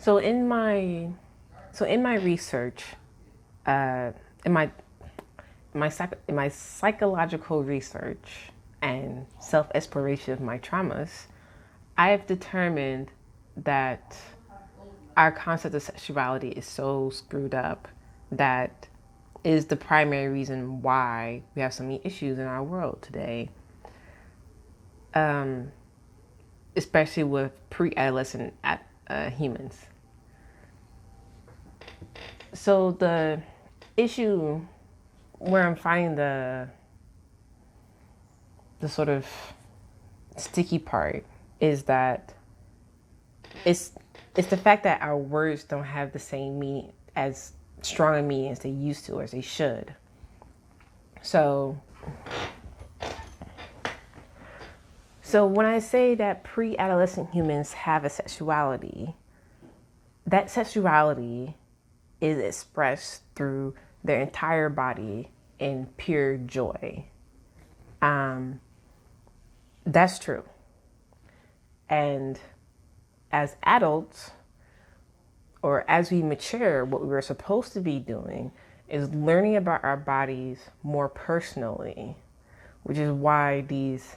So in my in my research, uh, in my psychological research and self exploration of my traumas, I have determined that our concept of sexuality is so screwed up that is the primary reason why we have so many issues in our world today, especially with pre-adolescent humans. So the issue where I'm finding the sort of sticky part is that it's it's the fact that our words don't have the same meaning, as strong a meaning as they used to or as they should. So when I say that pre-adolescent humans have a sexuality, that sexuality is expressed through their entire body in pure joy. That's true. And as adults, or as we mature, what we were supposed to be doing is learning about our bodies more personally, which is why these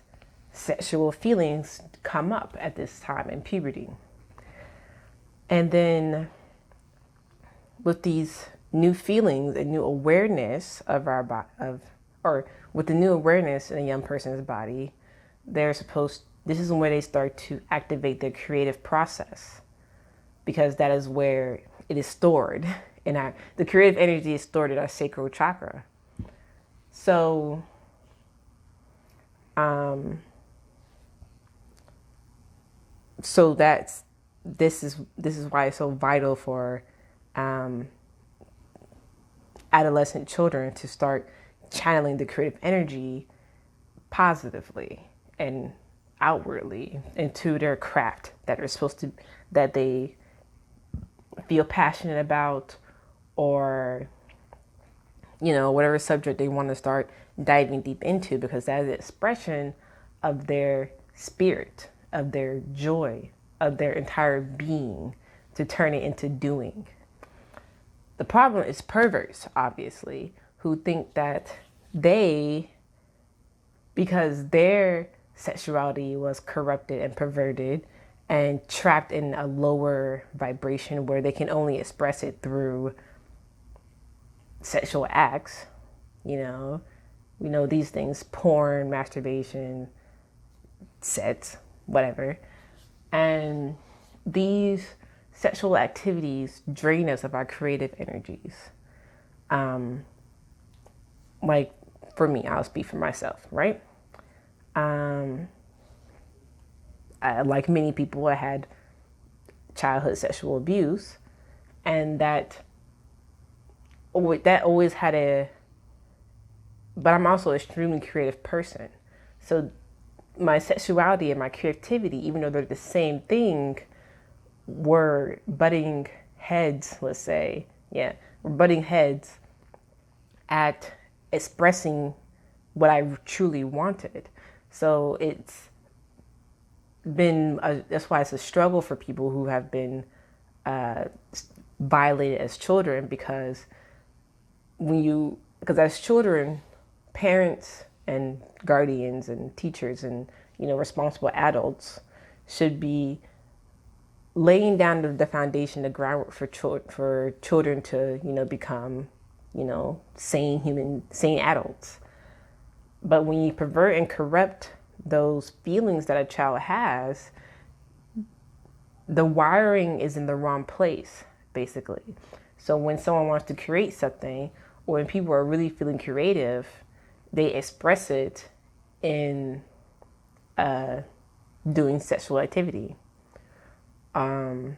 sexual feelings come up at this time in puberty. And then with these new feelings and new awareness of our or with the new awareness in a young person's body, this is when they start to activate their creative process, because that is where it is stored the creative energy is stored in our sacral chakra. So so that's this is why it's so vital for adolescent children to start channeling the creative energy positively and outwardly into their craft that they feel passionate about, or whatever subject they want to start diving deep into, because that is an expression of their spirit, of their joy, of their entire being, to turn it into doing. The problem is perverts, obviously, who think that because their sexuality was corrupted and perverted and trapped in a lower vibration where they can only express it through sexual acts, we know these things: porn, masturbation, sex, whatever. And these sexual activities drain us of our creative energies. Like, for me, I'll speak for myself, right? Like many people, I had childhood sexual abuse, and that always had but I'm also an extremely creative person. So my sexuality and my creativity, even though they're the same thing, were butting heads, let's say. Yeah, we're butting heads at expressing what I truly wanted. So that's why it's a struggle for people who have been violated as children, because as children, parents and guardians and teachers and responsible adults should be laying down the foundation, the groundwork for children to become sane adults. But when you pervert and corrupt those feelings that a child has, the wiring is in the wrong place, basically. So when someone wants to create something, or when people are really feeling creative, they express it in doing sexual activity, or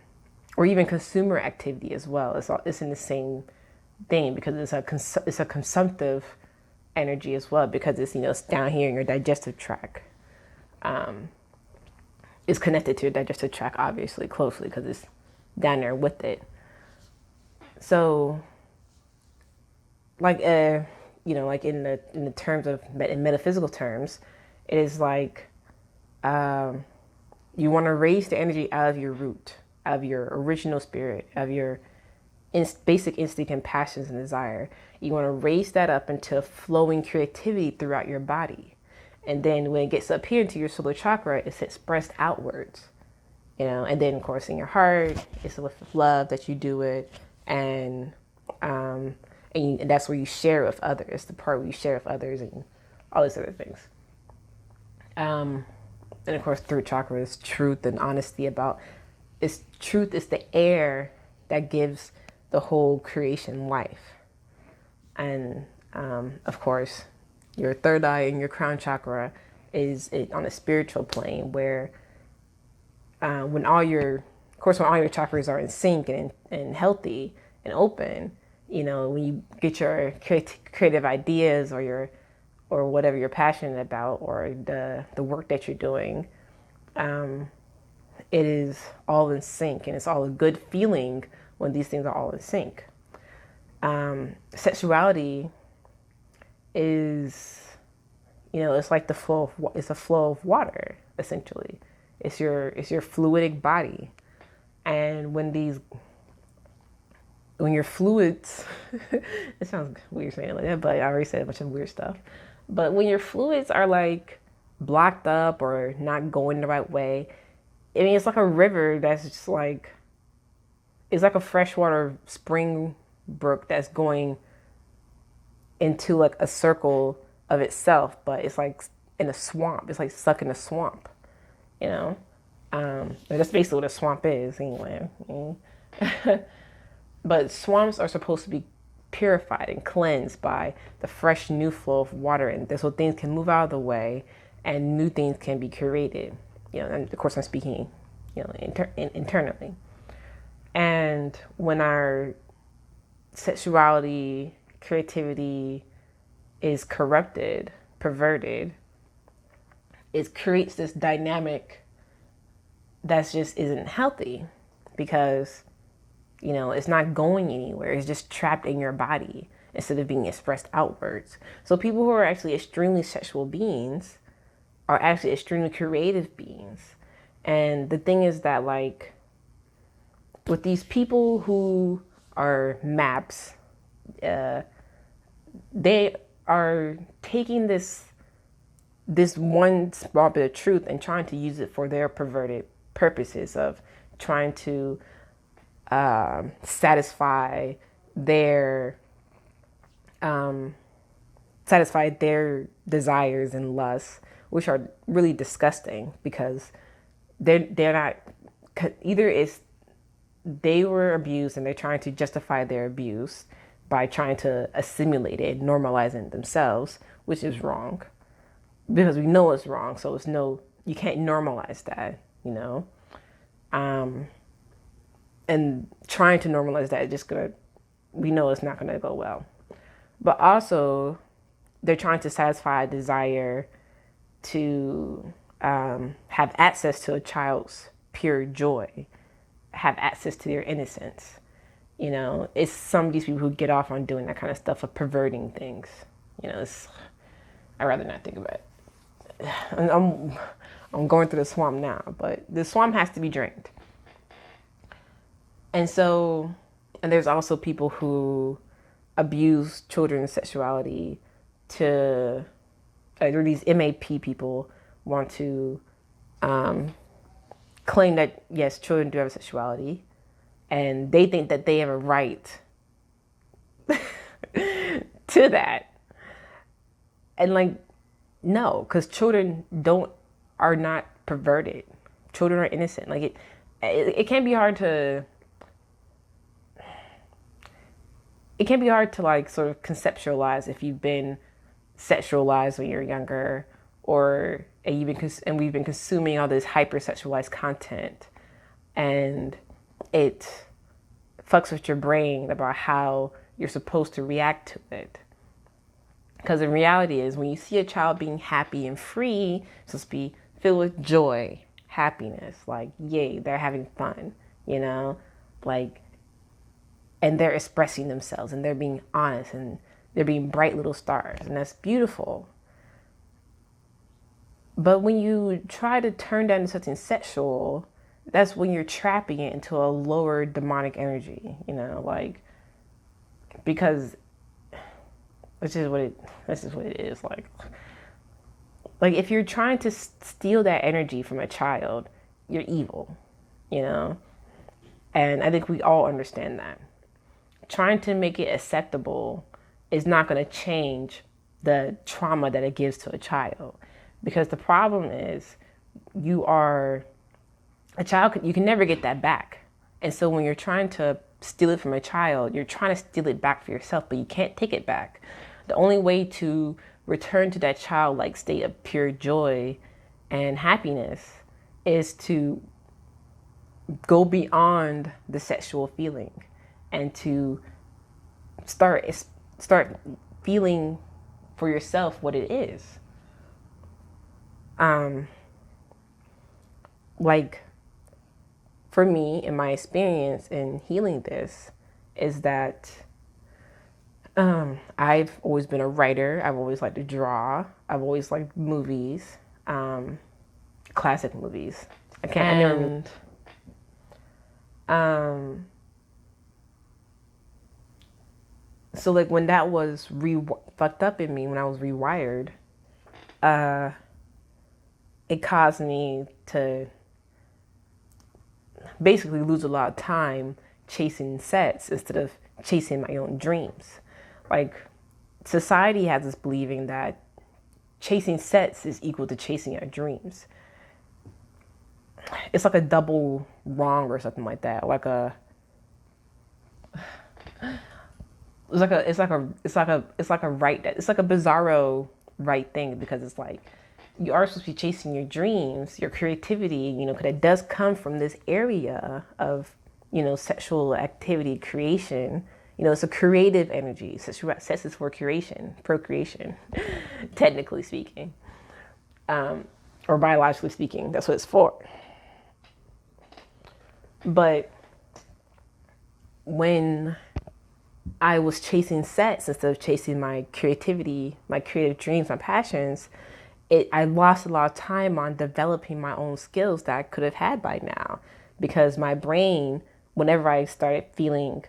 even consumer activity as well. It's in the same thing, because it's a consumptive energy as well, because it's down here in your digestive tract. It's connected to your digestive tract, obviously, closely, because it's down there with it. So, like like in the terms of in metaphysical terms, it is like you want to raise the energy out of your root, of your original spirit, of your basic instinct and passions and desire. You want to raise that up into flowing creativity throughout your body. And then when it gets up here into your solar chakra, it's expressed outwards, and then of course in your heart, it's with love that you do it. And that's where you share with others, the part where you share with others and all these other things. And of course, through chakra is truth and honesty about truth is the air that gives the whole creation life. And of course, your third eye and your crown chakra is on a spiritual plane where when all your chakras are in sync and healthy and open, when you get your creative ideas or whatever you're passionate about, or the work that you're doing, it is all in sync, and it's all a good feeling when these things are all in sync. Sexuality is, it's like it's a flow of water, essentially. It's your fluidic body. And when your fluids, it sounds weird saying it like that, but I already said a bunch of weird stuff. But when your fluids are like blocked up or not going the right way, I mean, it's like a river that's just like, it's like a freshwater spring brook that's going into like a circle of itself, but it's like in a swamp. It's like stuck in a swamp, That's basically what a swamp is anyway. But swamps are supposed to be purified and cleansed by the fresh new flow of water, and so things can move out of the way and new things can be created. And of course I'm speaking, internally. And when our sexuality, creativity is corrupted, perverted, it creates this dynamic that just isn't healthy, because it's not going anywhere. It's just trapped in your body instead of being expressed outwards. So people who are actually extremely sexual beings are actually extremely creative beings. And the thing is that, like, with these people who are maps, they are taking this one small bit of truth and trying to use it for their perverted purposes of trying to satisfy their desires and lusts, which are really disgusting, because they're not, either it's they were abused and they're trying to justify their abuse by trying to assimilate it, normalizing it themselves, which is wrong, because we know it's wrong. So you can't normalize that, and trying to normalize that we know it's not gonna go well. But also, they're trying to satisfy a desire to have access to a child's pure joy, have access to their innocence. It's some of these people who get off on doing that kind of stuff, of perverting things. I'd rather not think about it. I'm going through the swamp now, but the swamp has to be drained. And there's also people who abuse children's sexuality or these MAP people want to claim that, yes, children do have a sexuality, and they think that they have a right to that. And no, because children are not perverted. Children are innocent. It can be hard to sort of conceptualize if you've been sexualized when you're younger, and we've been consuming all this hypersexualized content, and it fucks with your brain about how you're supposed to react to it. Because the reality is, when you see a child being happy and free, it's supposed to be filled with joy, happiness, yay, they're having fun, and they're expressing themselves, and they're being honest, and they're being bright little stars, and that's beautiful. But when you try to turn that into something sexual, that's when you're trapping it into a lower demonic energy, like, because that's just what it is. Like if you're trying to steal that energy from a child, you're evil, you know? And I think we all understand that. Trying to make it acceptable is not going to change the trauma that it gives to a child. Because the problem is a child, you can never get that back. And so when you're trying to steal it from a child, you're trying to steal it back for yourself, but you can't take it back. The only way to return to that childlike state of pure joy and happiness is to go beyond the sexual feeling and to start feeling for yourself what it is. Like for me, in my experience in healing this, is that I've always been a writer. I've always liked to draw. I've always liked movies, classic movies. So like when that was fucked up in me, when I was rewired, it caused me to basically lose a lot of time chasing sets instead of chasing my own dreams. Like society has us believing that chasing sets is equal to chasing our dreams. It's like a double wrong or something like that. It's like a bizarro right thing, because it's like you are supposed to be chasing your dreams, your creativity, because it does come from this area of, sexual activity, creation. It's a creative energy. Sex is for procreation, technically speaking, or biologically speaking. That's what it's for. But when I was chasing sex instead of chasing my creativity, my creative dreams, my passions, I lost a lot of time on developing my own skills that I could have had by now, because my brain, whenever I started feeling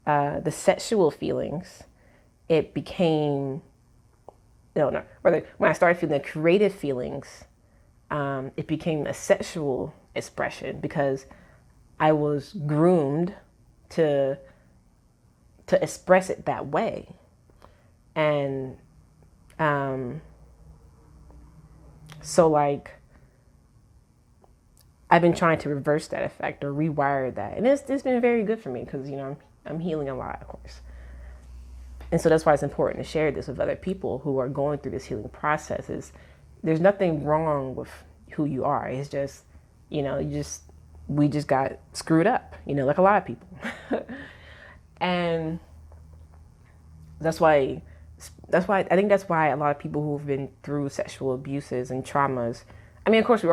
the sexual feelings, it became, when I started feeling the creative feelings, it became a sexual expression, because I was groomed to express it that way. And so like I've been trying to reverse that effect or rewire that, and it's been very good for me, because I'm healing a lot, of course. And so that's why it's important to share this with other people who are going through this healing process. There's nothing wrong with who you are. It's just, we just got screwed up, like a lot of people. And that's why I think that's why a lot of people who've been through sexual abuses and traumas, I mean, of course,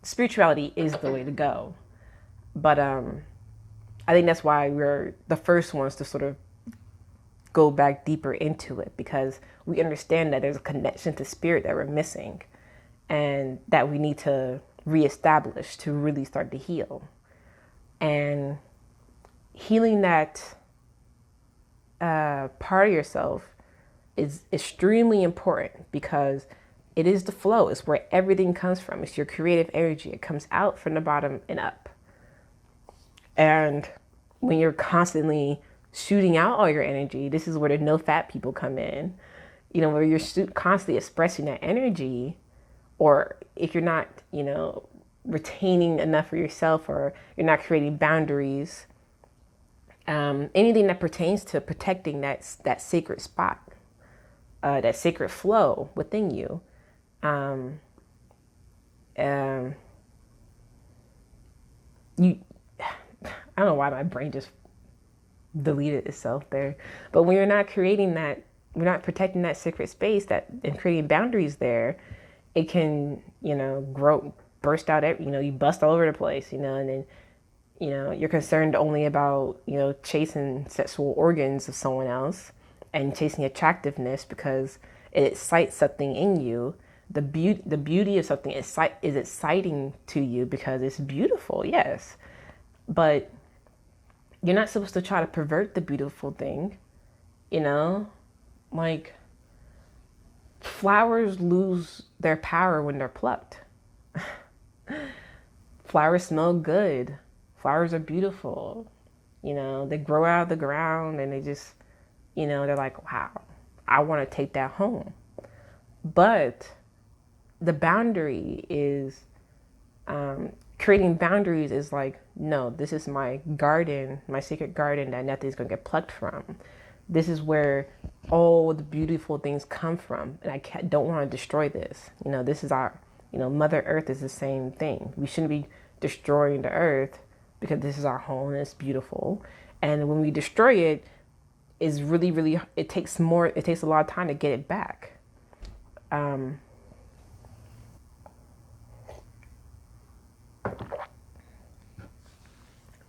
spirituality is the way to go. But I think that's why we're the first ones to sort of go back deeper into it, because we understand that there's a connection to spirit that we're missing, and that we need to reestablish to really start to heal. And healing that part of yourself is extremely important, because it is the flow. It's where everything comes from. It's your creative energy. It comes out from the bottom and up. And when you're constantly shooting out all your energy, this is where the no fat people come in, where you're constantly expressing that energy, or if you're not, retaining enough for yourself, or you're not creating boundaries, anything that pertains to protecting that sacred spot, that sacred flow within you. I don't know why my brain just deleted itself there. But when you're not creating that, we're not protecting that sacred space, and creating boundaries there, it can, burst out, you bust all over the place, and then, you're concerned only about, chasing sexual organs of someone else and chasing attractiveness because it excites something in you The beauty of something is exciting to you because it's beautiful, yes. But you're not supposed to try to pervert the beautiful thing, you know? Like, flowers lose their power when they're plucked. Flowers smell good. Flowers are beautiful. You know, they grow out of the ground and they just, you know, they're like, wow, I want to take that home. But the boundary is, creating boundaries is like, no, this is my garden, my sacred garden that nothing's going to get plucked from. This is where all the beautiful things come from. And don't want to destroy this. You know, this is our, you know, Mother Earth is the same thing. We shouldn't be destroying the earth because this is our home and it's beautiful. And when we destroy it, it's really, really, it takes a lot of time to get it back.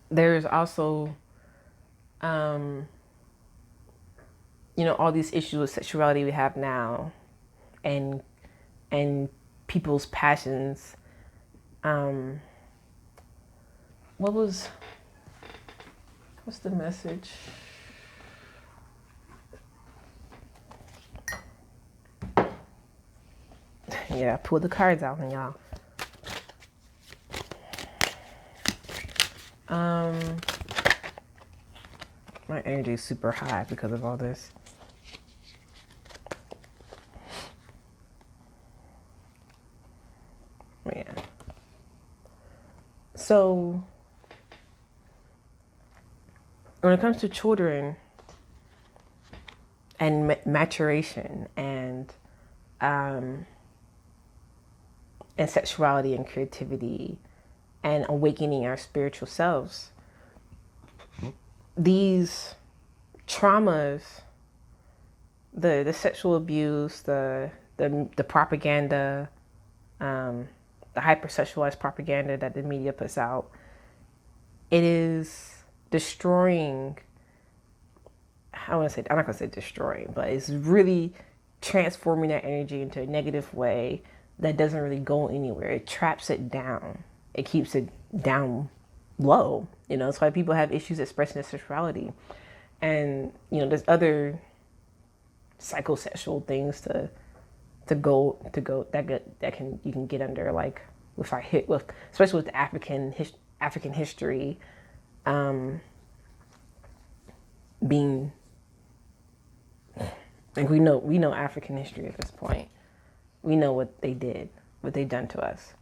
There's also, you know, all these issues with sexuality we have now, and people's passions. What's the message? Yeah, pull the cards out, and y'all. My energy is super high because of all this. Yeah. So, when it comes to children and maturation and sexuality and creativity and awakening our spiritual selves, these traumas, the sexual abuse, the propaganda, the hypersexualized propaganda that the media puts out, it is destroying. I'm not gonna say destroying, but it's really transforming that energy into a negative way that doesn't really go anywhere. It traps it down. It keeps it down low. You know, that's why people have issues expressing their sexuality. And, you know, there's other psychosexual things to go that you can get under, like especially with the African history, being like, we know African history at this point. We know what they did, what they done to us.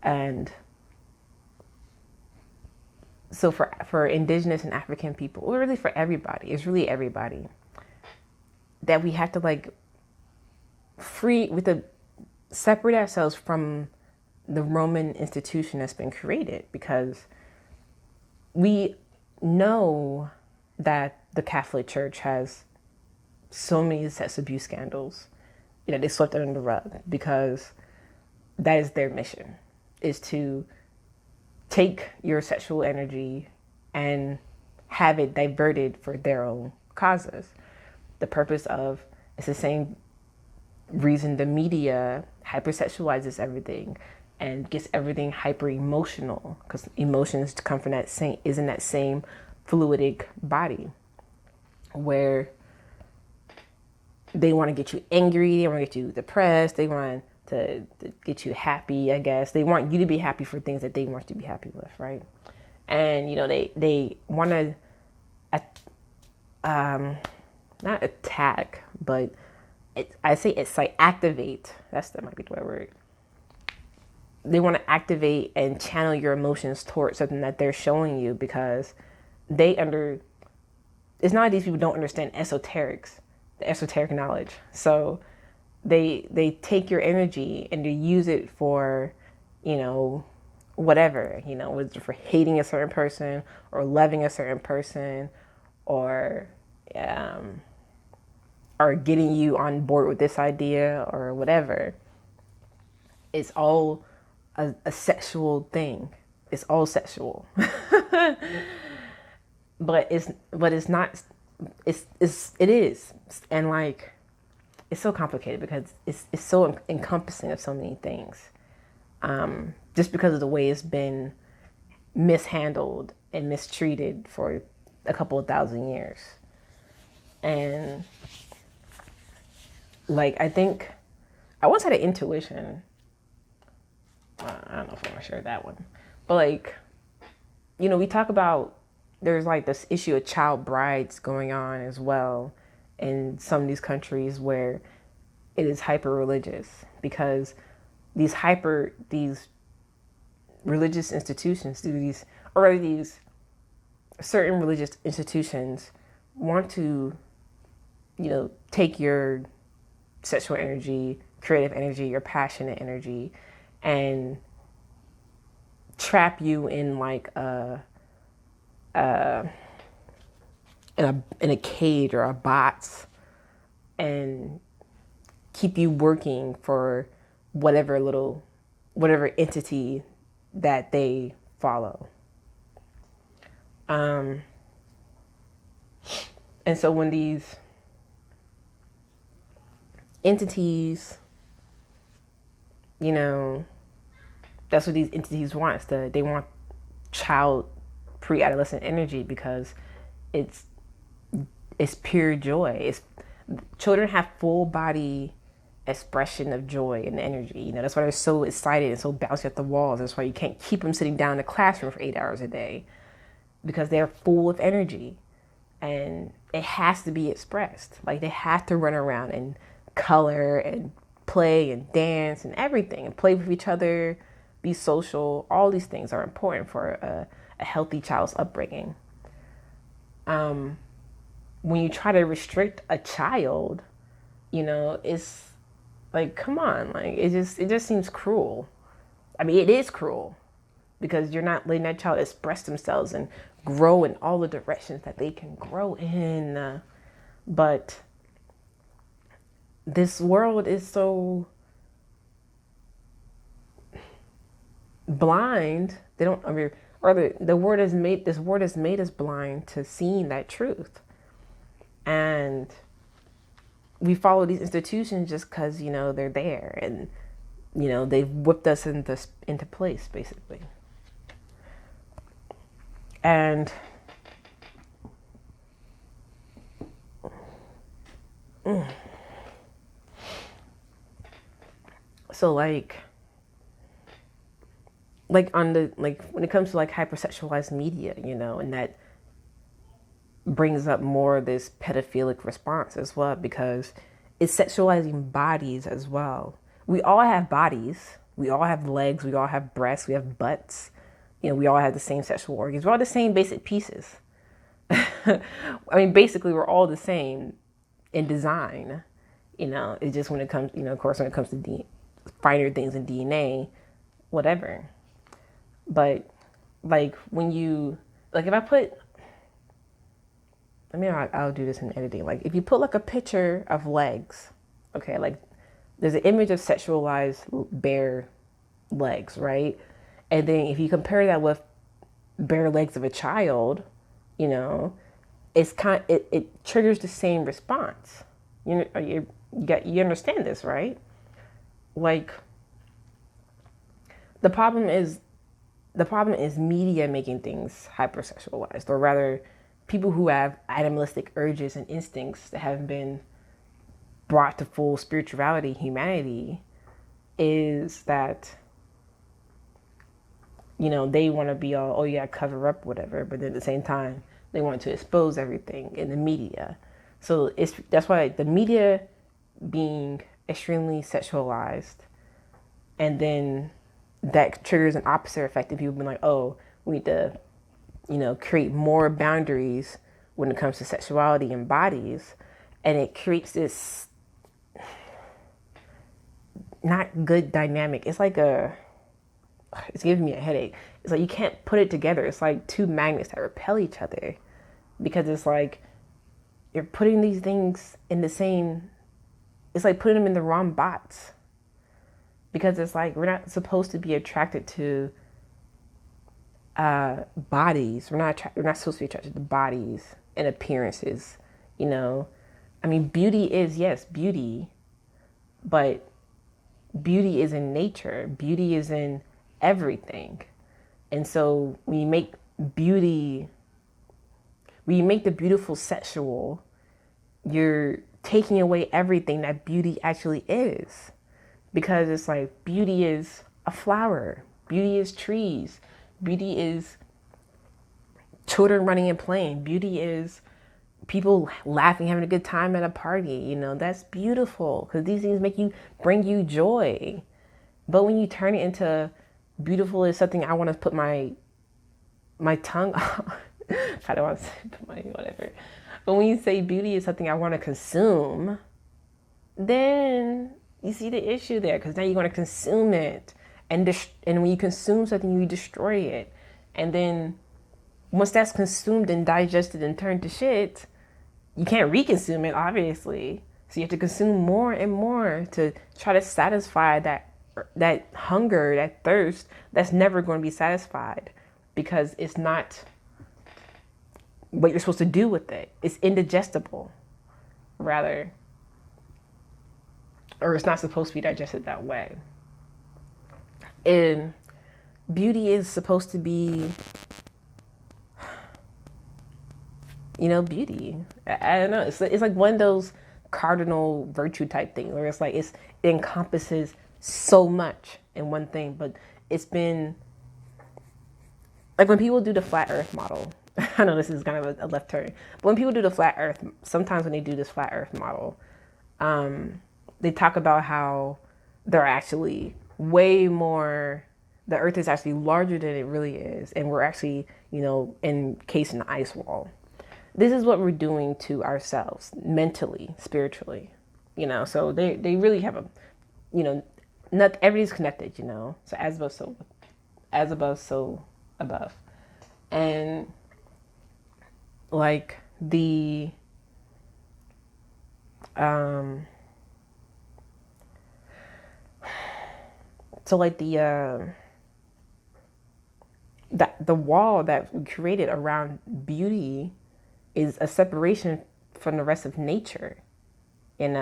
And so for indigenous and African people, or really for everybody, it's really everybody, that we have to separate ourselves from the Roman institution that's been created, because we know that the Catholic Church has so many sex abuse scandals, you know, they swept it under the rug because that is their mission, is to take your sexual energy and have it diverted for their own causes. The purpose of, it's the same reason the media hypersexualizes everything and gets everything hyper emotional, because emotions come from that same fluidic body, where they want to get you angry, they want to get you depressed, they want to get you happy, I guess. They want you to be happy for things that they want you to be happy with, right? And, you know, they want to, not attack, but it's like activate. That might be the right word. They want to activate and channel your emotions towards something that they're showing you, because it's not like these people don't understand the esoteric knowledge. So they take your energy and they use it for, you know, whatever, you know, whether for hating a certain person or loving a certain person, or getting you on board with this idea or whatever. It's all a sexual thing. It's all sexual. But it is. And like, it's so complicated because it's so encompassing of so many things. Just because of the way it's been mishandled and mistreated for a couple of thousand years. And like, I think I once had an intuition. I don't know if I want to share that one, but like, we talk about there's like this issue of child brides going on as well in some of these countries where it is hyper religious because these religious institutions these certain religious institutions want to, take your sexual energy, creative energy, your passionate energy, and trap you in like in a cage or a box and keep you working for whatever entity that they follow. And so when these entities, that's what these entities want. They want child pre-adolescent energy because it's pure joy. Children have full body expression of joy and energy. That's why they're so excited and so bouncy at the walls. That's why you can't keep them sitting down in the classroom for 8 hours a day because they're full of energy and it has to be expressed. Like they have to run around and color and play and dance and everything and play with each other, be social. All these things are important for a healthy child's upbringing. When you try to restrict a child, it's like, come on, like it just seems cruel. I mean, it is cruel because you're not letting that child express themselves and grow in all the directions that they can grow in. But this world is so blind. They don't. I mean, or the word has made this word has made us blind to seeing that truth, and we follow these institutions just because they're there and they've whipped us into place basically. And so like on the when it comes to like hypersexualized media, and that brings up more of this pedophilic response as well because it's sexualizing bodies as well. We all have bodies. We all have legs. We all have breasts. We have butts. We all have the same sexual organs. We're all the same basic pieces. I mean, basically, we're all the same in design. It's just when it comes, of course, when it comes to finer things in DNA, whatever. But like when you, like if I put, I'll do this in editing. Like if you put like a picture of legs, okay, like there's an image of sexualized bare legs, right? And then if you compare that with bare legs of a child, it's it triggers the same response. You understand this, right? Like the problem is media making things hypersexualized, or rather people who have animalistic urges and instincts that haven't been brought to full spirituality, humanity, is that they want to be all, oh yeah, cover up whatever, but then at the same time they want to expose everything in the media. So that's why the media being extremely sexualized, and then that triggers an opposite effect of people being like, oh, we need to create more boundaries when it comes to sexuality and bodies, and it creates this not good dynamic. It's like it's giving me a headache. It's like you can't put it together. It's like two magnets that repel each other because it's like you're putting these things in the same, it's like putting them in the wrong box because it's like we're not supposed to be attracted to bodies. We're not supposed to be attracted to bodies and appearances, I mean, beauty is, yes, beauty But beauty is in nature. Beauty is in everything. And so beauty, when you make the beautiful sexual, you're taking away everything that beauty actually is. Because it's like beauty is a flower, beauty is trees, beauty is children running and playing, beauty is people laughing, having a good time at a party. You know, that's beautiful because these things bring you joy. But when you turn it into beautiful is something I want to put my tongue on. I don't want to say put my whatever. But when you say beauty is something I want to consume, then you see the issue there, because now you're going to consume it. And when you consume something, you destroy it. And then once that's consumed and digested and turned to shit, you can't reconsume it, obviously. So you have to consume more and more to try to satisfy that hunger, that thirst that's never going to be satisfied, because it's not what you're supposed to do with it. It's indigestible, rather. Or it's not supposed to be digested that way. And beauty is supposed to be, beauty. I don't know. It's like one of those cardinal virtue type things where it's like it encompasses so much in one thing. But it's been like when people do the flat earth model, I know this is kind of a left turn, but when people do the flat earth, sometimes when they do this flat earth model, they talk about how they're actually way more, the earth is actually larger than it really is. And we're actually, encased in the ice wall. This is what we're doing to ourselves mentally, spiritually, so they really have not everybody's connected, so as above, so above. And like the, so like the wall that we created around beauty is a separation from the rest of nature, It's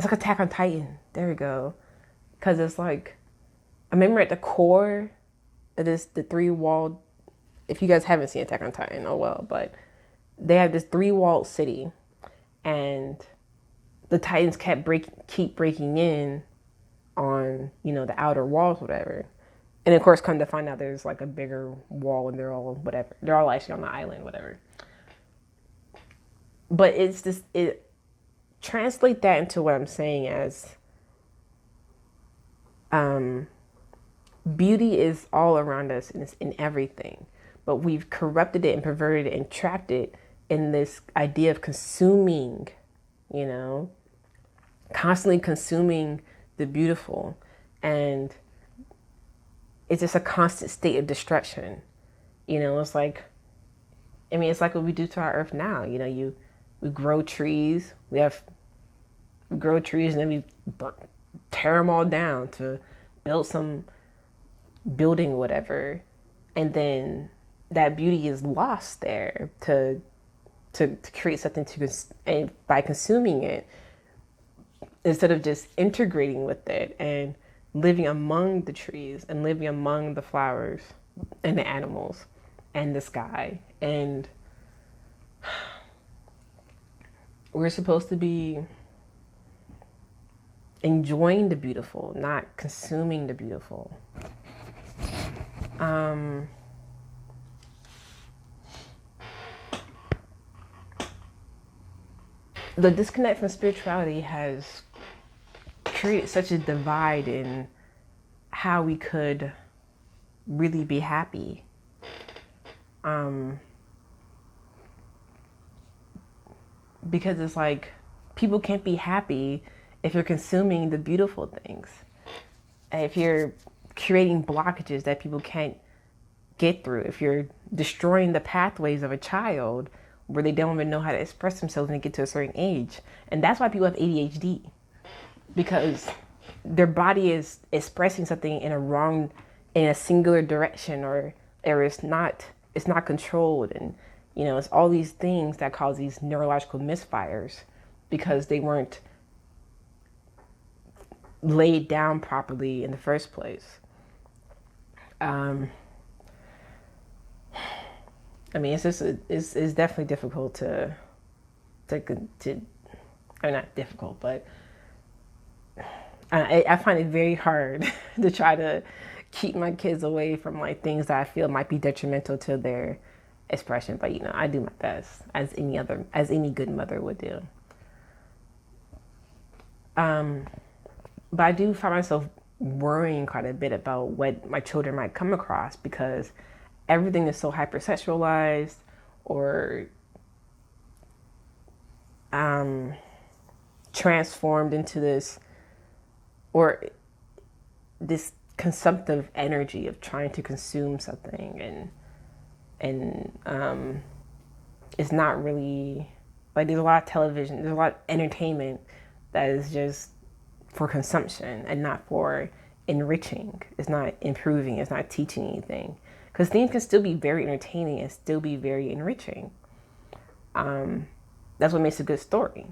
like Attack on Titan. There we go. Because it's like, I remember at the core of this, the three-walled, if you guys haven't seen Attack on Titan, oh well, but they have this three-walled city, and the Titans keep breaking in on, the outer walls, whatever. And of course, come to find out there's like a bigger wall and they're all whatever. They're all actually on the island, whatever. But it translate that into what I'm saying as beauty is all around us and it's in everything. But we've corrupted it and perverted it and trapped it in this idea of consuming, constantly consuming the beautiful. And it's just a constant state of destruction. It's like, it's like what we do to our earth now. We grow trees. We grow trees and then we tear them all down to build some building, whatever. And then that beauty is lost there to create something and by consuming it, instead of just integrating with it and living among the trees and living among the flowers and the animals and the sky. And we're supposed to be enjoying the beautiful, not consuming the beautiful. The disconnect from spirituality has created such a divide in how we could really be happy. Because it's like people can't be happy if you're consuming the beautiful things. If you're creating blockages that people can't get through, if you're destroying the pathways of a child where they don't even know how to express themselves when they get to a certain age. And that's why people have ADHD, because their body is expressing something in a singular direction, or it's not controlled. And, it's all these things that cause these neurological misfires because they weren't laid down properly in the first place. I mean, it's definitely difficult to, or not difficult, but I find it very hard to try to keep my kids away from like things that I feel might be detrimental to their expression. But I do my best, as any good mother would do. But I do find myself worrying quite a bit about what my children might come across, because everything is so hypersexualized or transformed into this, or this consumptive energy of trying to consume something, and it's not really like, there's a lot of television, there's a lot of entertainment that is just for consumption and not for enriching. It's not improving, it's not teaching anything, because things can still be very entertaining and still be very enriching. That's what makes a good story.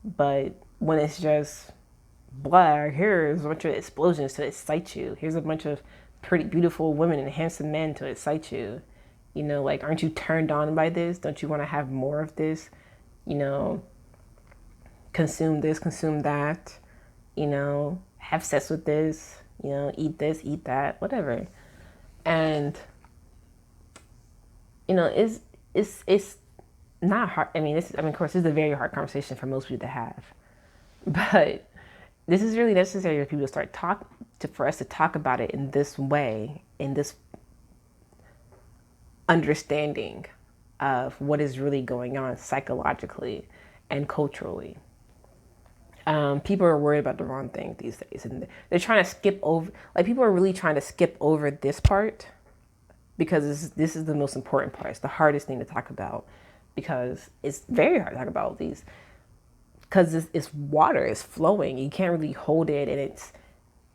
But when it's just blah, here's a bunch of explosions to excite you, here's a bunch of pretty beautiful women and handsome men to excite you, like, aren't you turned on by this? Don't you want to have more of this? Consume this, consume that, have sex with this, eat this, eat that, whatever. And it's not hard. Of course, this is a very hard conversation for most people to have, but this is really necessary for people to for us to talk about it in this way, in this understanding of what is really going on psychologically and culturally. People are worried about the wrong thing these days, and they're trying to skip over, like, people are really trying to skip over this part, because this is the most important part. It's the hardest thing to talk about, because it's very hard to talk about these, because it's water, it's flowing, you can't really hold it, and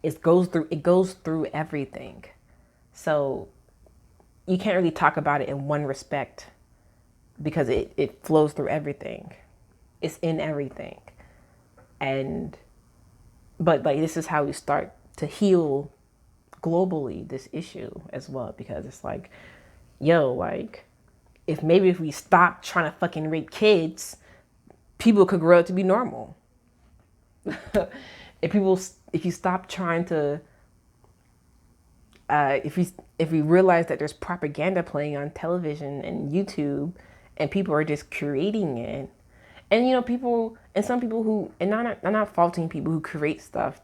it goes through everything. So you can't really talk about it in one respect, because it flows through everything. It's in everything. But like, this is how we start to heal globally this issue as well, because it's like, like, if we stop trying to fucking rape kids, people could grow up to be normal. If you stop trying to, if we realize that there's propaganda playing on television and YouTube, and people are just creating it, and some people who, and I'm not faulting people who create stuff,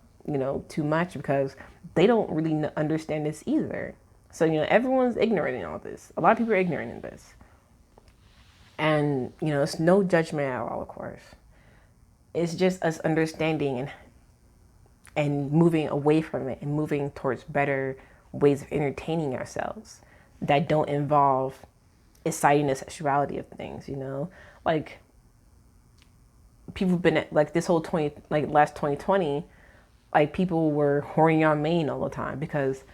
too much, because they don't really understand this either. So everyone's ignorant in all this. A lot of people are ignorant in this, and it's no judgment at all, of course. It's just us understanding and moving away from it, and moving towards better ways of entertaining ourselves that don't involve exciting the sexuality of things. Like, people have been like, this whole last 2020, like, people were whoring on Maine all the time, because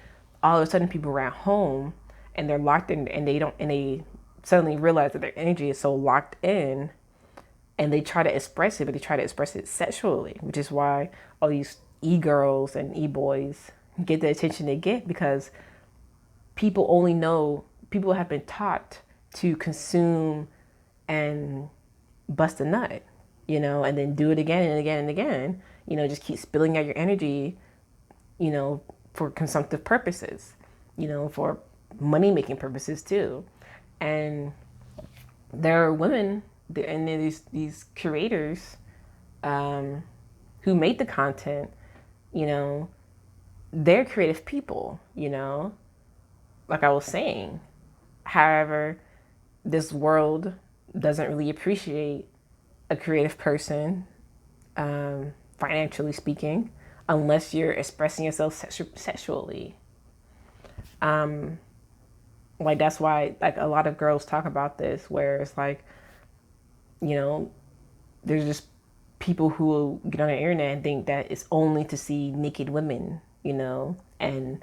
all of a sudden people were at home and they're locked in, and they suddenly realize that their energy is so locked in, and they try to express it, but they try to express it sexually, which is why all these e-girls and e-boys get the attention they get, because people have been taught to consume and bust a nut, and then do it again and again and again, just keep spilling out your energy, for consumptive purposes, for money-making purposes too. And there are women, and these curators who make the content, they're creative people, like I was saying. However, this world doesn't really appreciate a creative person, financially speaking, unless you're expressing yourself sexually. Like, that's why, like, a lot of girls talk about this, where it's like, there's just people who will get on the internet and think that it's only to see naked women, and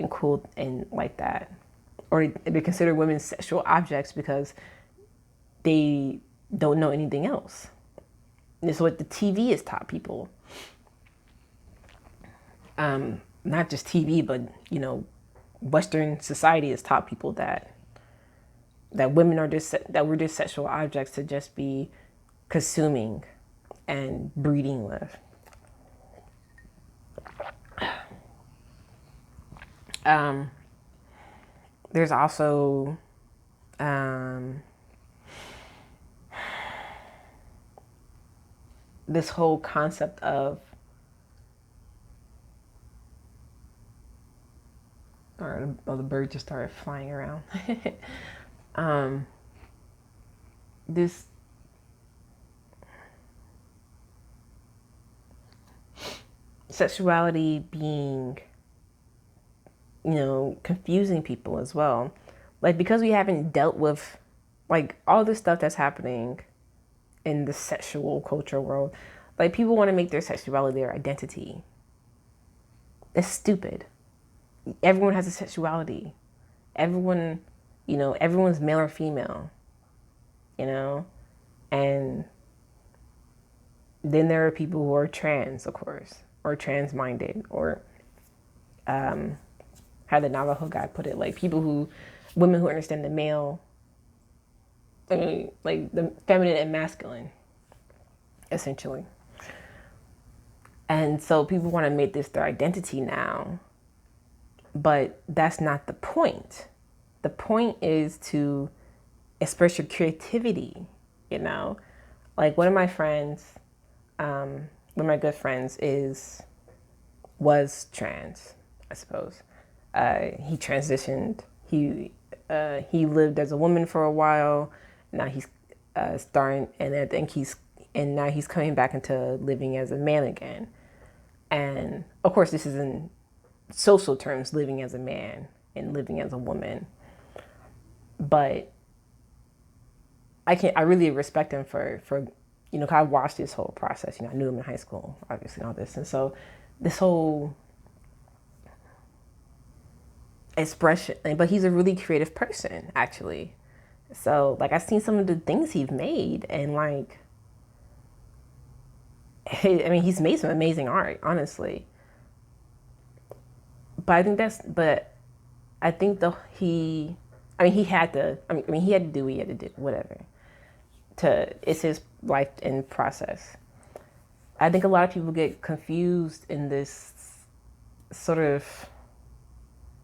cool, and like that, or they consider women sexual objects because they don't know anything else. And it's what the TV has taught people. not just TV, but Western society has taught people that women are just that we're just sexual objects to just be consuming and breeding with. There's also this whole concept of, the bird just started flying around. This sexuality being, confusing people as well. Like, because we haven't dealt with, like, all this stuff that's happening in the sexual culture world, like, people want to make their sexuality their identity. It's stupid. Everyone has a sexuality. Everyone, everyone's male or female, and then there are people who are trans, of course, or trans-minded, or how the Navajo guy put it, like women who understand the male, like the feminine and masculine, essentially. And so people want to make this their identity now, but that's not the point. The point is to express your creativity, Like, one of my friends, one of my good friends was trans, I suppose. He transitioned. He lived as a woman for a while. Now he's starting, and I think now he's coming back into living as a man again. And of course, this is in social terms, living as a man and living as a woman. But I really respect him for I watched this whole process. I knew him in high school, obviously, all this, and so this whole expression. But he's a really creative person, actually. So, like, I've seen some of the things he's made, and like, he's made some amazing art, honestly. But I think he had to. He had to do what he had to do, whatever. It's his life and process. I think a lot of people get confused in this sort of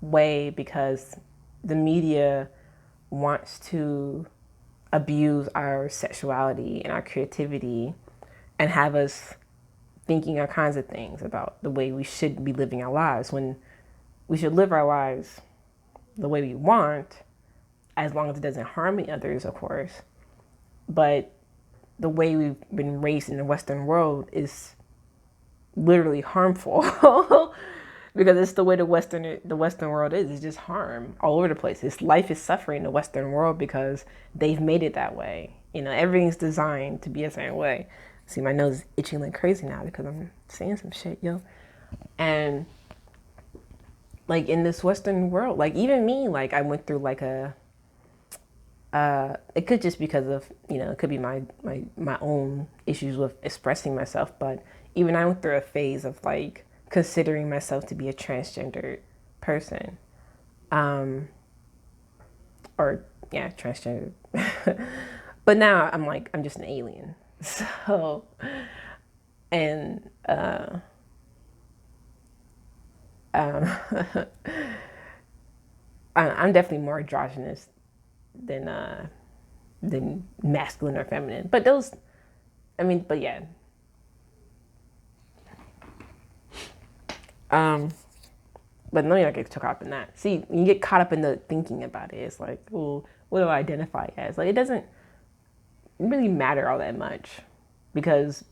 way because the media wants to abuse our sexuality and our creativity and have us thinking all kinds of things about the way we should be living our lives, when we should live our lives the way we want, as long as it doesn't harm the others, of course. But the way we've been raised in the Western world is literally harmful because it's the way the Western world is. It's just harm all over the place. Life is suffering in the Western world because they've made it that way. Everything's designed to be a certain way. See, my nose is itching like crazy now because I'm saying some shit, yo. And like, in this Western world, like, even me, like, I went through like it could just because of, it could be my own issues with expressing myself, but even I went through a phase of like considering myself to be a transgender person, transgender. But now I'm just an alien. So, and I'm definitely more androgynous than masculine or feminine. But but yeah. But let me not get caught up in that. See, when you get caught up in the thinking about it, it's like, well, what do I identify as? Like, it doesn't really matter all that much, because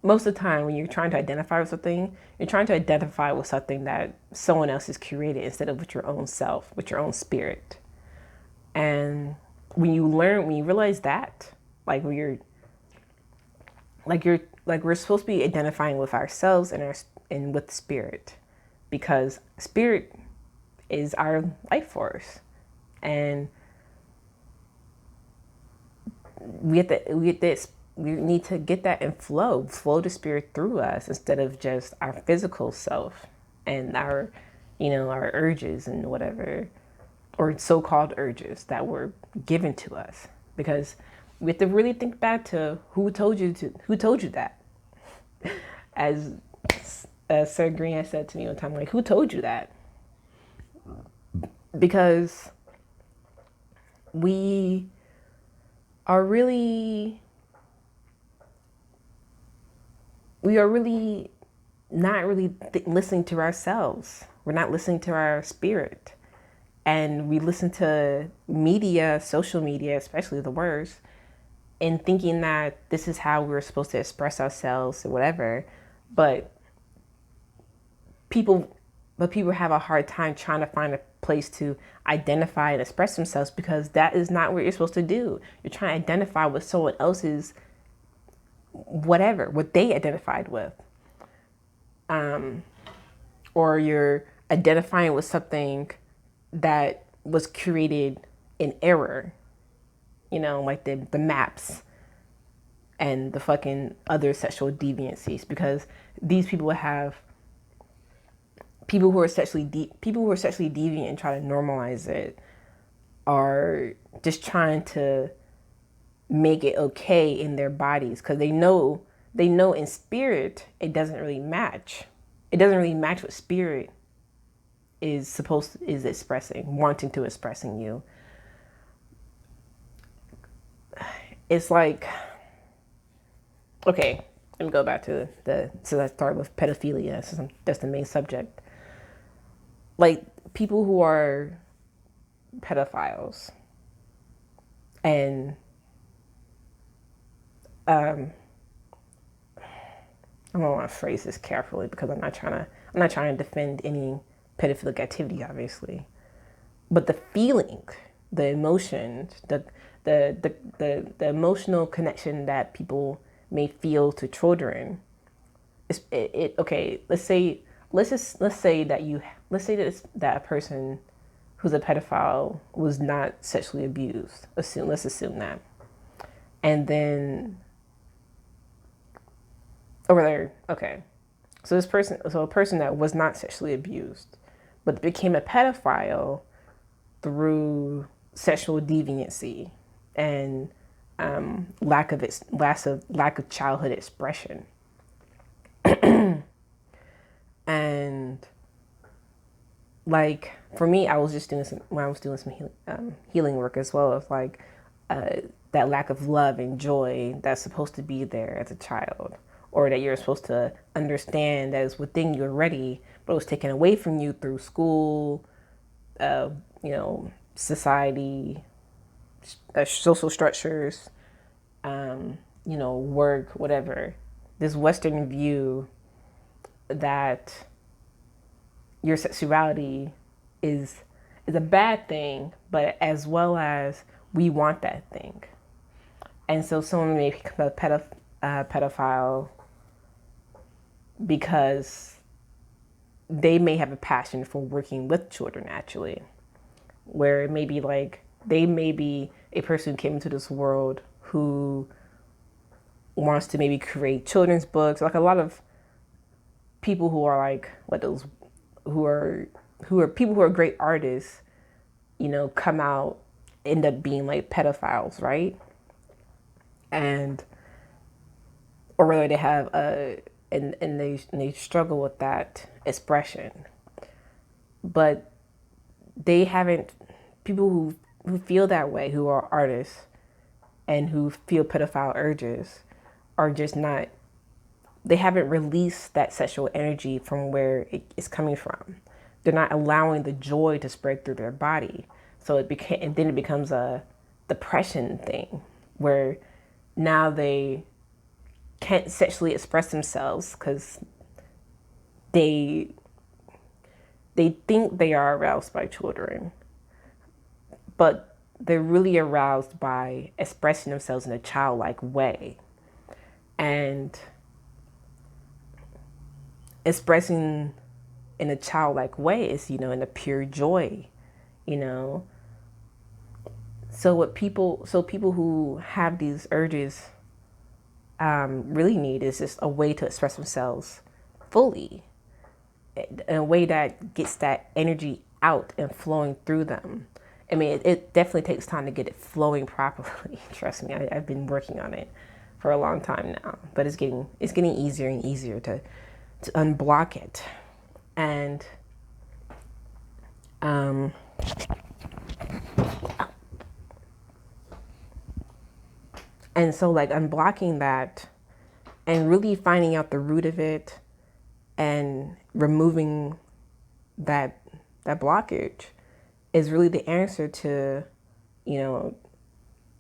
most of the time when you're trying to identify with something, you're trying to identify with something that someone else has created instead of with your own self, with your own spirit. And when you realize that, we're supposed to be identifying with ourselves and with spirit, because spirit is our life force, and we need to get that in flow the spirit through us instead of just our physical self, and our, our urges and whatever, or so-called urges that were given to us. Because we have to really think back to who told you that. As Sir Green has said to me one time, like, who told you that? Because we are really not really listening to ourselves. We're not listening to our spirit. And we listen to media, social media, especially the worst, and thinking that this is how we're supposed to express ourselves or whatever. But people have a hard time trying to find a place to identify and express themselves, because that is not what you're supposed to do. You're trying to identify with someone else's whatever, what they identified with. Or you're identifying with something that was created in error, like the maps and the fucking other sexual deviancies, because these people who are sexually deviant and try to normalize it are just trying to make it okay in their bodies, because they know in spirit it doesn't really match. It doesn't really match what wanting to expressing you. It's like, okay, let me go back to so I started with pedophilia, so that's the main subject. Like, people who are pedophiles, and I don't want to phrase this carefully, because I'm not trying to defend any pedophilic activity, obviously, but the feeling, the emotion, the emotional connection that people may feel to children, okay. Let's say that a person who's a pedophile was not sexually abused. Let's assume that, and then, okay. So a person that was not sexually abused, but became a pedophile through sexual deviancy and lack of childhood expression. And like, for me, I was just doing some healing work as well, of like that lack of love and joy that's supposed to be there as a child, or that you're supposed to understand that is within you already, but it was taken away from you through school, society, social structures, work, whatever. This Western view that your sexuality is a bad thing, but as well as we want that thing. And so someone may become a pedophile because they may have a passion for working with children, actually, where it may be like they may be a person who came into this world who wants to maybe create children's books. Like, a lot of people who are like who are people who are great artists, come out, end up being like pedophiles, right? And or whether they have and they struggle with that expression, but they haven't. People who feel that way, who are artists and who feel pedophile urges, are just not. They haven't released that sexual energy from where it is coming from. They're not allowing the joy to spread through their body. So then it becomes a depression thing, where now they can't sexually express themselves because they think they are aroused by children, but they're really aroused by expressing themselves in a childlike way. And expressing in a childlike way is, in a pure joy, So people who have these urges really need is just a way to express themselves fully. in a way that gets that energy out and flowing through them. I mean, it definitely takes time to get it flowing properly. Trust me, I've been working on it for a long time now, but it's getting easier and easier to unblock it. And so like unblocking that and really finding out the root of it and removing that blockage is really the answer to,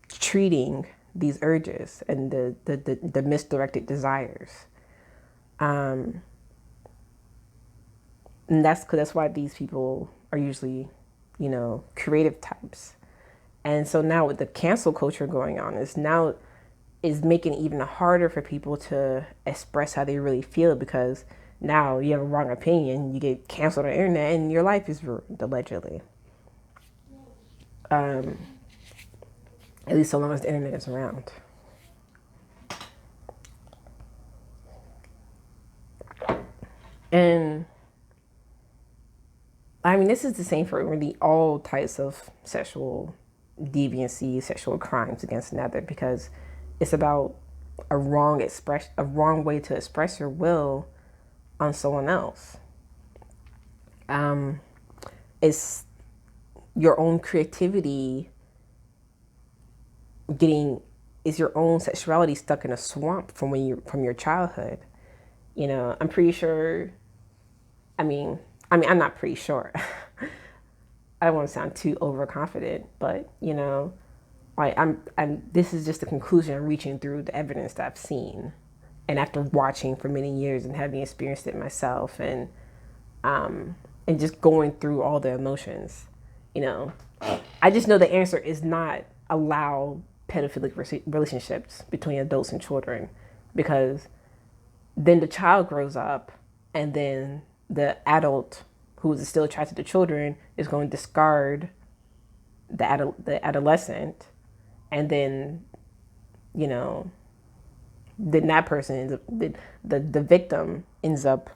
treating these urges and the misdirected desires. And that's why these people are usually, creative types. And so now with the cancel culture going on is making it even harder for people to express how they really feel, because now you have a wrong opinion, you get canceled on the internet, and your life is ruined, allegedly. At least so long as the internet is around. And I mean, this is the same for really all types of sexual deviancy, sexual crimes against another, because it's about a wrong way to express your will on someone else. It's your own creativity is your own sexuality stuck in a swamp from your childhood. I'm pretty sure. I mean, I'm not pretty sure. I don't want to sound too overconfident, but this is just the conclusion I'm reaching through the evidence that I've seen, and after watching for many years and having experienced it myself, and just going through all the emotions, I just know the answer is not allow pedophilic relationships between adults and children, because then the child grows up, and then the adult who is still attracted to children is going to discard the adolescent, and then then that person ends up, the victim ends up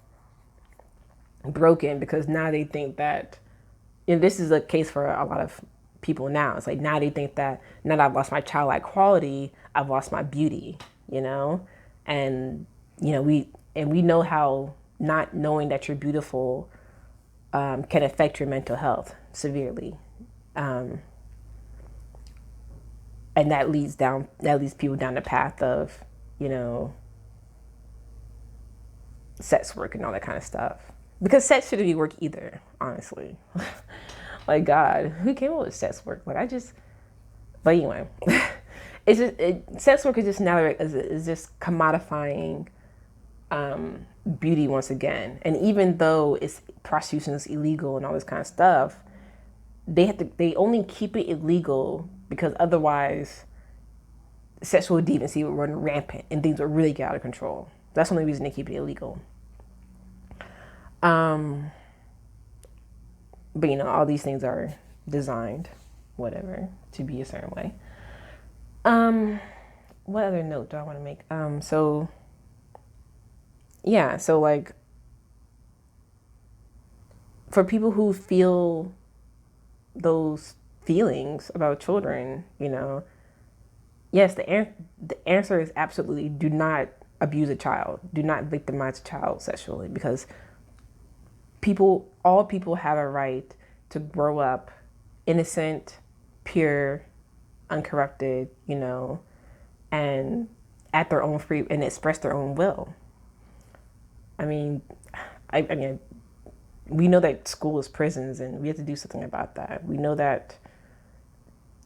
broken, because now they think that, this is a case for a lot of people now. It's like now they think that now that I've lost my childlike quality, I've lost my beauty, and we know how not knowing that you're beautiful can affect your mental health severely. And that leads people down the path of, sex work and all that kind of stuff. Because sex shouldn't be work either, honestly. Like, God, who came up with sex work? But anyway, sex work is just now is just commodifying beauty once again. And even though prostitution is illegal and all this kind of stuff, they only keep it illegal because otherwise sexual deviancy would run rampant and things would really get out of control. That's the only reason they keep it illegal. But all these things are designed, whatever, to be a certain way. What other note do I want to make? So like, for people who feel those feelings about children, yes, the answer is absolutely do not abuse a child. Do not victimize a child sexually, because all people have a right to grow up innocent, pure, uncorrupted, and at their own free and express their own will. I mean, we know that school is prisons, and we have to do something about that. We know that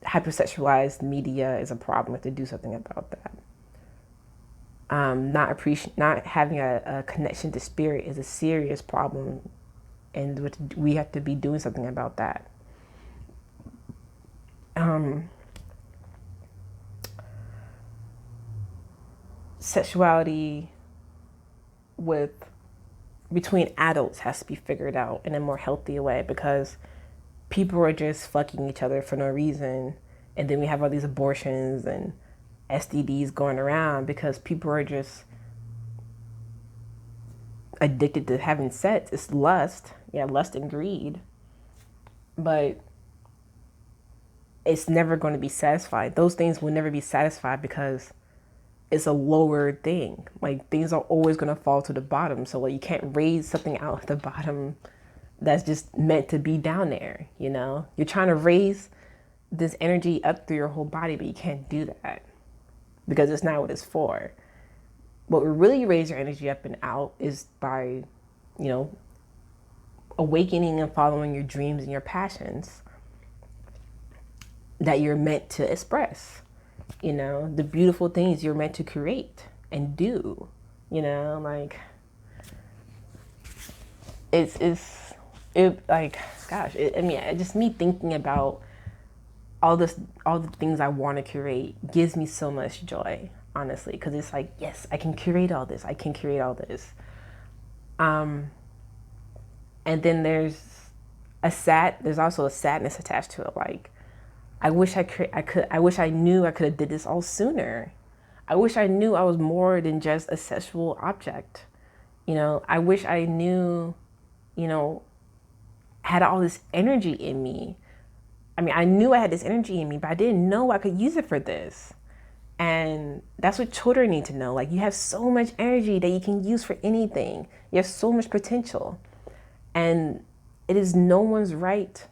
hypersexualized media is a problem. We have to do something about that. Not having a connection to spirit is a serious problem, and we have to be doing something about that. Sexuality between adults has to be figured out in a more healthy way, because people are just fucking each other for no reason, and then we have all these abortions and STDs going around because people are just addicted to having sex. It's lust. Yeah, lust and greed. But it's never going to be satisfied. Those things will never be satisfied because it's a lower thing. Like, things are always going to fall to the bottom. So, like, you can't raise something out of the bottom that's just meant to be down there, you know? You're trying to raise this energy up through your whole body, but you can't do that because it's not what it's for. What will really raise your energy up and out is by, you know, awakening and following your dreams and your passions that you're meant to express, you know, the beautiful things you're meant to create and do, you know, like like, gosh, I mean, just me thinking about all the things I want to create gives me so much joy, honestly, because it's like, yes, I can create all this. I can create all this. And then there's also a sadness attached to it. Like, I wish I knew I could have did this all sooner. I wish I knew I was more than just a sexual object. You know, I wish I knew, you know, had all this energy in me. I mean, I knew I had this energy in me, but I didn't know I could use it for this. And that's what children need to know. Like, you have so much energy that you can use for anything. You have so much potential. And it is no one's right,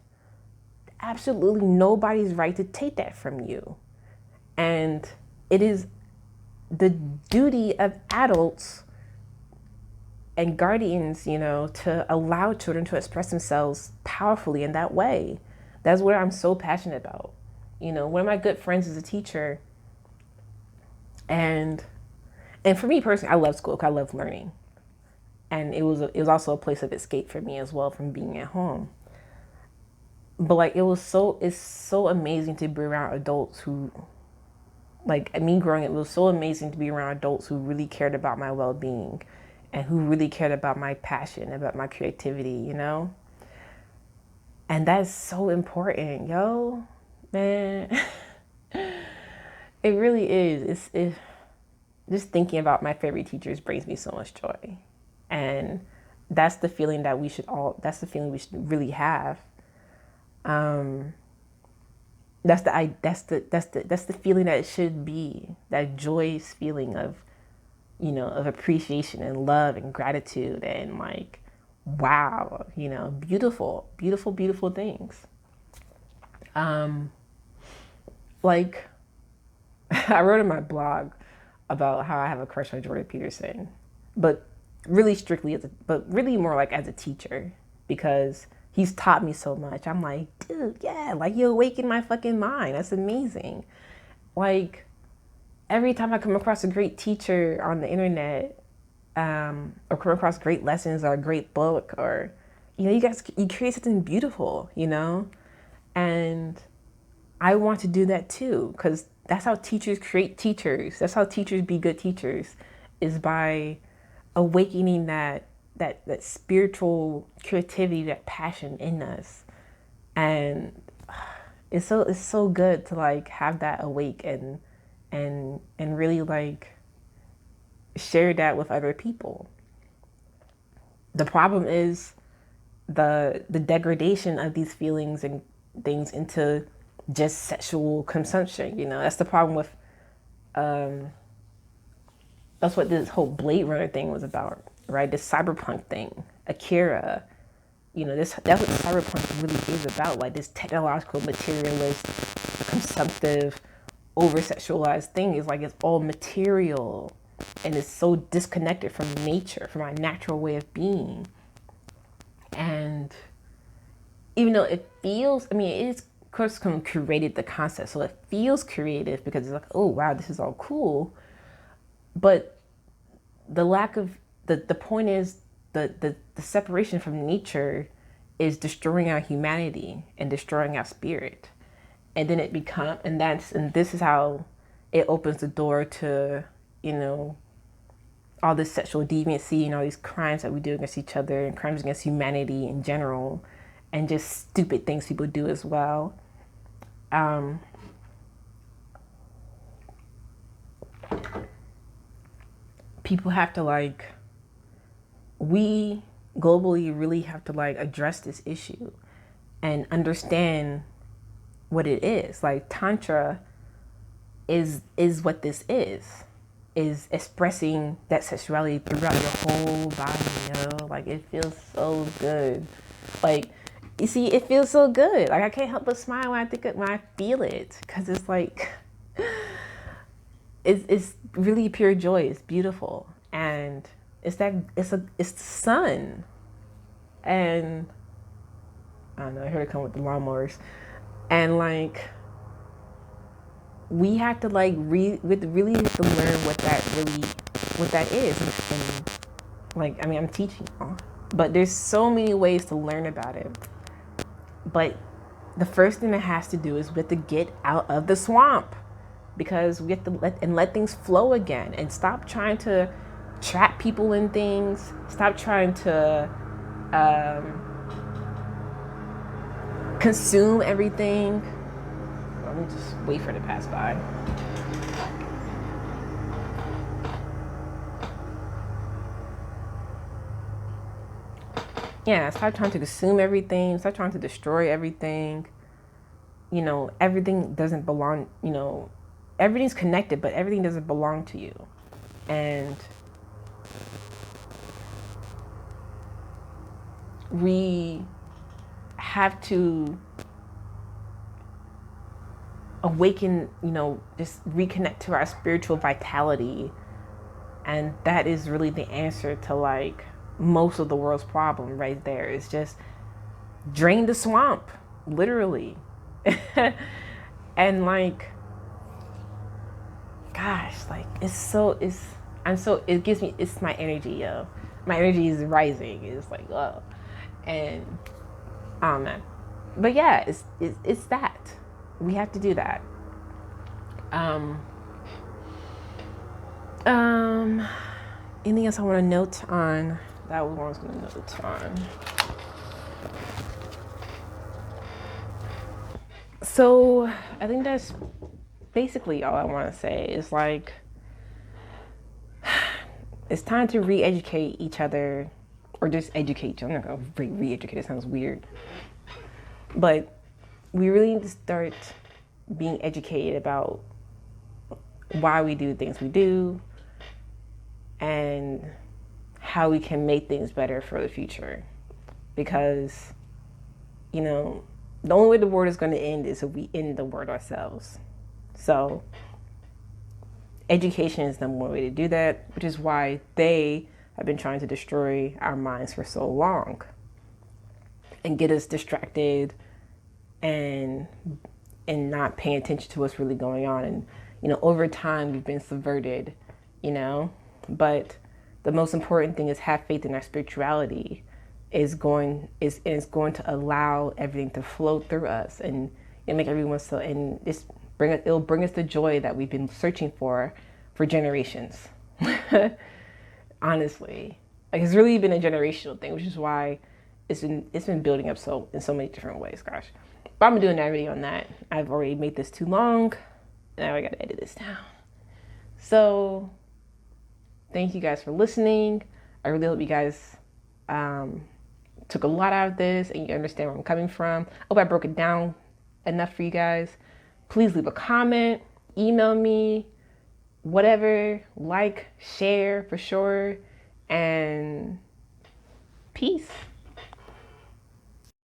absolutely nobody's right to take that from you. And it is the duty of adults and guardians, you know, to allow children to express themselves powerfully in that way. That's what I'm so passionate about. You know, one of my good friends is a teacher. And for me personally, I love school because I love learning. And it was also a place of escape for me as well from being at home. But like, it's so amazing to be around adults who, like me growing up, it was so amazing to be around adults who really cared about my well-being and who really cared about my passion, about my creativity, you know? And that's so important, yo, man. It really is. It's just thinking about my favorite teachers brings me so much joy. And that's the feeling that that's the feeling we should really have. That's the feeling that it should be, that joyous feeling of, you know, of appreciation and love and gratitude and like, wow, you know, beautiful, beautiful, beautiful things. Like, I wrote in my blog about how I have a crush on Jordan Peterson, but really strictly but really more like as a teacher, because he's taught me so much. I'm like, dude, yeah, like you awaken my fucking mind. That's amazing. Like, every time I come across a great teacher on the internet, or come across great lessons or a great book, or, you know, you create something beautiful, you know? And I want to do that too, because that's how teachers create teachers. That's how teachers be good teachers, is by awakening that spiritual creativity, that passion in us. And it's so good to like have that awake and really like share that with other people. The problem is the degradation of these feelings and things into just sexual consumption. You know, that's the problem with that's what this whole Blade Runner thing was about, right? This cyberpunk thing, Akira, you know, that's what cyberpunk really is about. Like, this technological, materialist, consumptive, over-sexualized thing is like, it's all material and it's so disconnected from nature, from our natural way of being. And even though it feels, I mean, it is, of course, created the concept, so it feels creative because it's like, oh wow, this is all cool. But the lack of the point is the separation from nature is destroying our humanity and destroying our spirit. And then this is how it opens the door to, you know, all this sexual deviancy and all these crimes that we do against each other and crimes against humanity in general, and just stupid things people do as well. People have to like we globally really have to like address this issue and understand what it is. Like Tantra is what this is expressing that sexuality throughout your whole body, you know? Like it feels so good. Like you see, it feels so good. Like I can't help but smile when I feel it, because it's like it's really pure joy. It's beautiful, and it's the sun, and I don't know. I heard it come with the lawnmowers, and like we have to like really have to learn what that is, and like I mean I'm teaching y'all, but there's so many ways to learn about it. But the first thing that has to do is we have to get out of the swamp, because we have to let things flow again, and stop trying to trap people in things. Stop trying to consume everything. Let me just wait for it to pass by. Yeah, stop trying to consume everything. Stop trying to destroy everything. You know, everything doesn't belong, you know, everything's connected, but everything doesn't belong to you. And we have to awaken, you know, just reconnect to our spiritual vitality. And that is really the answer to like most of the world's problem right there. It's just drain the swamp, literally. And like, gosh, like it gives me, it's my energy, yo. My energy is rising. It's like, oh, and oh man. But yeah, it's that. We have to do that. Anything else I want to note on? That was what I was going to note on. So I think that's basically all I want to say. Is like, it's time to re-educate each other, or just educate each other. I'm not going to re-educate. It sounds weird. But we really need to start being educated about why we do the things we do, and how we can make things better for the future. Because, you know, the only way the world is going to end is if we end the world ourselves. So education is the one way to do that, which is why they have been trying to destroy our minds for so long and get us distracted and not paying attention to what's really going on. And, you know, over time we've been subverted, you know. But the most important thing is have faith in our spirituality is going to allow everything to flow through us and make everyone so, and it'll bring us the joy that we've been searching for generations. Honestly, like it's really been a generational thing, which is why it's been building up so in so many different ways. Gosh, but I'm doing that video on that. I've already made this too long. Now I gotta edit this down. So thank you guys for listening. I really hope you guys took a lot out of this and you understand where I'm coming from. I hope I broke it down enough for you guys. Please leave a comment, email me, whatever, like, share for sure, and peace.